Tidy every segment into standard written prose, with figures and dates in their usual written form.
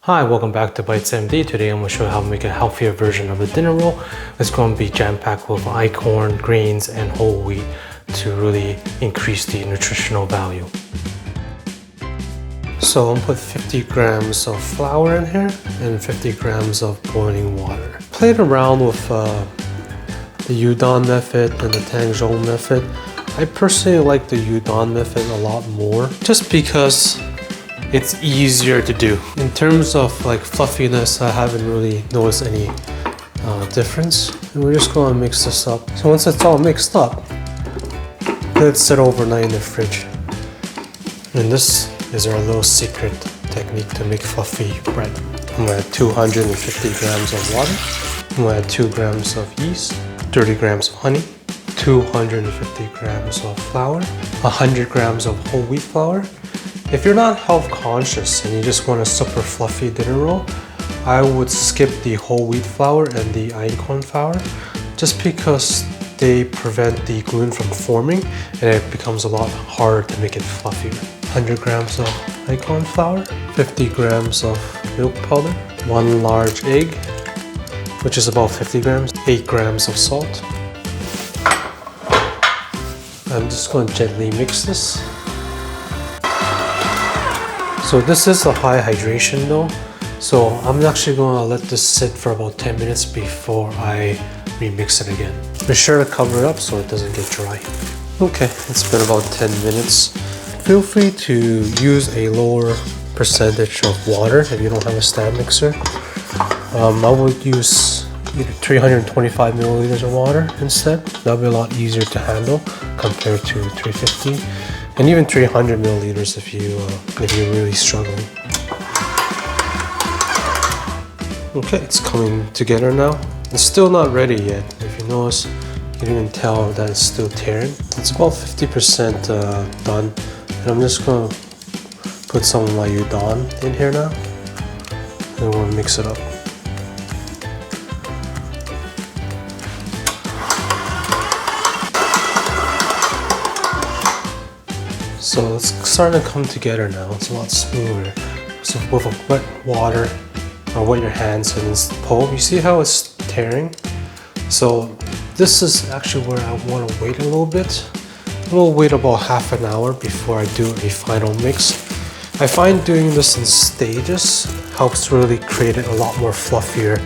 Hi, welcome back to Bites MD. Today I'm going to show you how to make a healthier version of the dinner roll. It's going to be jam-packed with einkorn, grains, and whole wheat to really increase the nutritional value. So I'm going to put 50 grams of flour in here and 50 grams of boiling water. Played around with the Yudane method and the tangzhong method. I personally like the Yudane method a lot more just because it's easier to do. In terms of like fluffiness, I haven't really noticed any difference. And we're just going to mix this up. So once it's all mixed up, let it sit overnight in the fridge. And this is our little secret technique to make fluffy bread. I'm going to add 250 grams of water. I'm going to add 2 grams of yeast, 30 grams of honey, 250 grams of flour, 100 grams of whole wheat flour. If you're not health conscious and you just want a super fluffy dinner roll, I would skip the whole wheat flour and the einkorn flour just because they prevent the gluten from forming and it becomes a lot harder to make it fluffier. 100 grams of einkorn flour, 50 grams of milk powder, 1 large egg, which is about 50 grams, 8 grams of salt. I'm just going to gently mix this. So this is a high hydration though, so I'm actually going to let this sit for about 10 minutes before I remix it again. Be sure to cover it up so it doesn't get dry. Okay, it's been about 10 minutes. Feel free to use a lower percentage of water if you don't have a stand mixer. I would use 325 milliliters of water instead. That'll be a lot easier to handle compared to 350. And even 300 milliliters if you're really struggling. Okay, it's coming together now. It's still not ready yet. If you notice, you can even tell that it's still tearing. It's about 50% done. And I'm just gonna put some of my Yudane in here now. And we'll mix it up. So it's starting to come together now. It's a lot smoother. So with a wet water, or wet your hands and then pull, you see how it's tearing? So this is actually where I want to wait a little bit. We'll wait about half an hour before I do a final mix. I find doing this in stages helps really create it a lot more fluffier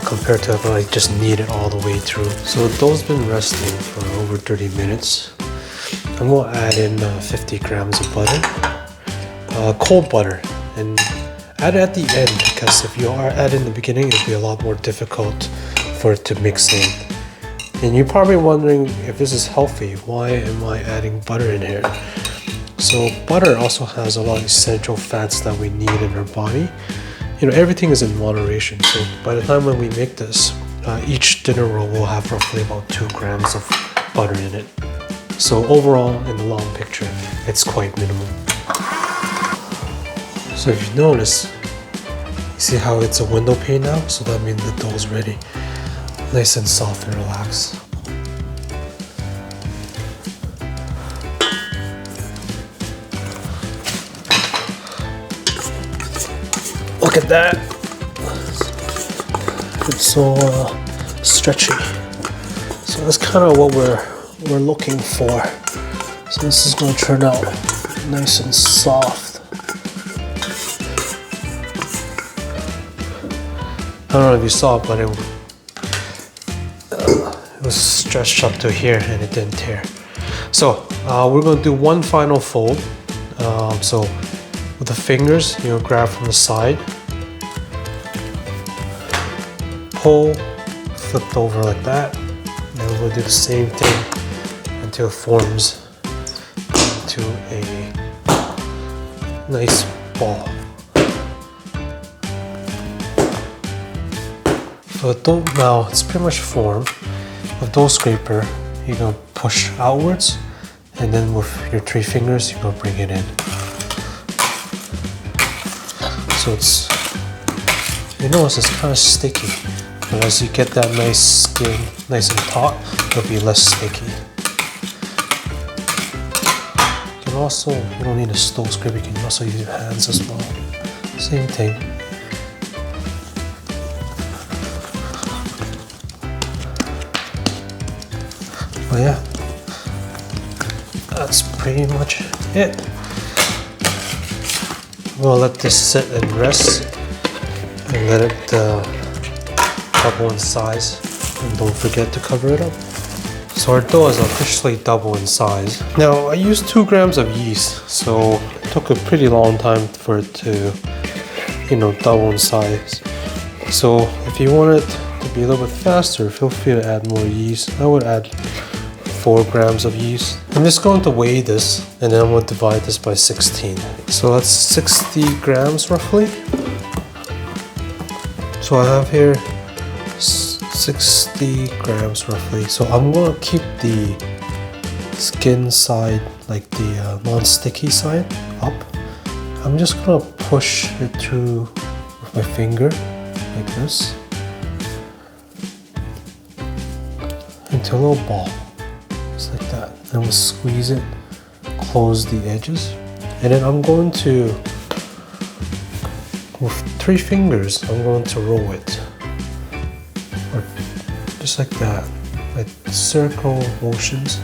compared to if I just knead it all the way through. So the dough's been resting for over 30 minutes. I'm going to add in 50 grams of butter, cold butter, and add it at the end because if you are adding in the beginning, it'll be a lot more difficult for it to mix in. And you're probably wondering if this is healthy, why am I adding butter in here? So butter also has a lot of essential fats that we need in our body. You know, everything is in moderation. So by the time when we make this, each dinner roll will have roughly about 2 grams of butter in it. So overall, in the long picture, it's quite minimal. So if you notice, you see how it's a window pane now? So that means the dough is ready. Nice and soft and relaxed. Look at that! It's so stretchy. So that's kind of what we're looking for. So this is going to turn out nice and soft. I don't know if you saw it, but it was stretched up to here and it didn't tear. So we're going to do one final fold. So with the fingers, you know, grab from the side, pull, flipped over like that, and then we'll do the same thing until it forms into a nice ball. So now it's pretty much formed. With dough scraper, you're gonna push outwards, and then with your 3 fingers, you're gonna bring it in. So it's, you notice it's kind of sticky, but as you get that nice skin, nice and taut, it'll be less sticky. You can also, you don't need a dough scraper, you can also use your hands as well. Same thing. But yeah, that's pretty much it. We'll let this sit and rest and let it double in size. And don't forget to cover it up. So our dough is officially double in size. Now I used 2 grams of yeast, so it took a pretty long time for it to, double in size. So if you want it to be a little bit faster, feel free to add more yeast. I would add 4 grams of yeast. I'm just going to weigh this and then we'll divide this by 16. So that's 60 grams roughly. So I have here 60 grams roughly. So I'm going to keep the skin side, like the non-sticky side, up. I'm just going to push it through with my finger like this into a little ball. Just like that. And we'll squeeze it, close the edges. And then I'm going to, with 3 fingers, I'm going to roll it. Or just like that. Like circle motions.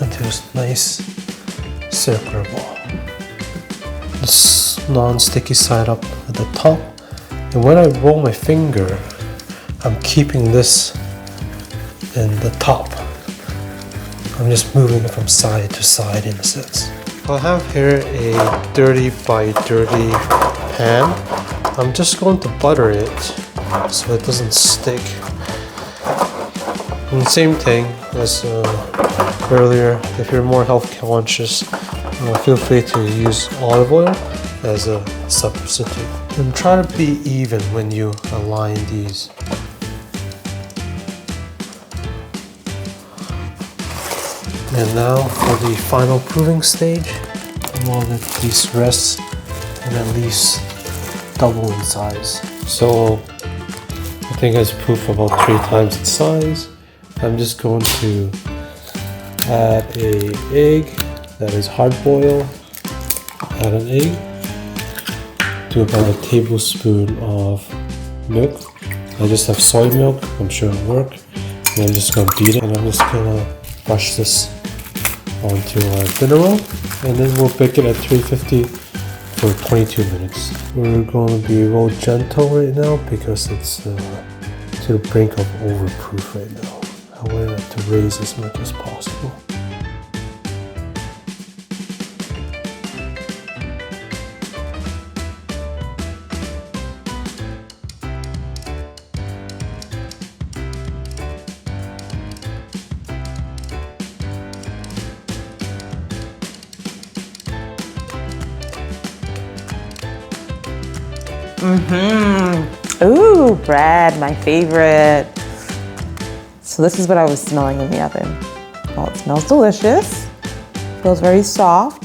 Into a nice circular ball. This non-sticky side up at the top. And when I roll my finger, I'm keeping this in the top. I'm just moving it from side to side in a sense. I have here a 30 by 30 pan. I'm just going to butter it so it doesn't stick. And same thing as earlier, if you're more health conscious, feel free to use olive oil as a substitute. And try to be even when you align these. And now for the final proving stage, we'll let these rest and at least double in size. So I think it's proof about 3 times its size. I'm just going to add an egg that is hard boiled. Add an egg. Do about a tablespoon of milk. I just have soy milk. I'm sure it'll work. And I'm just gonna beat it, and I'm just gonna brush this onto our dinner roll, and then we'll bake it at 350 for 22 minutes. We're going to be real gentle right now because it's to the brink of overproof right now. I want it to raise as much as possible. Ooh, bread, my favorite. So this is what I was smelling in the oven. Well, it smells delicious. Feels very soft.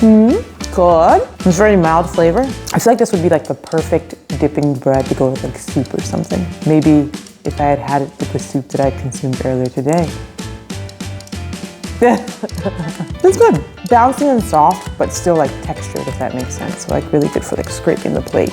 Good. It's very mild flavor. I feel like this would be like the perfect dipping bread to go with like soup or something. Maybe if I had had it with the soup that I consumed earlier today. It's good. Bouncy and soft, but still like textured, if that makes sense. So like really good for like scraping the plate.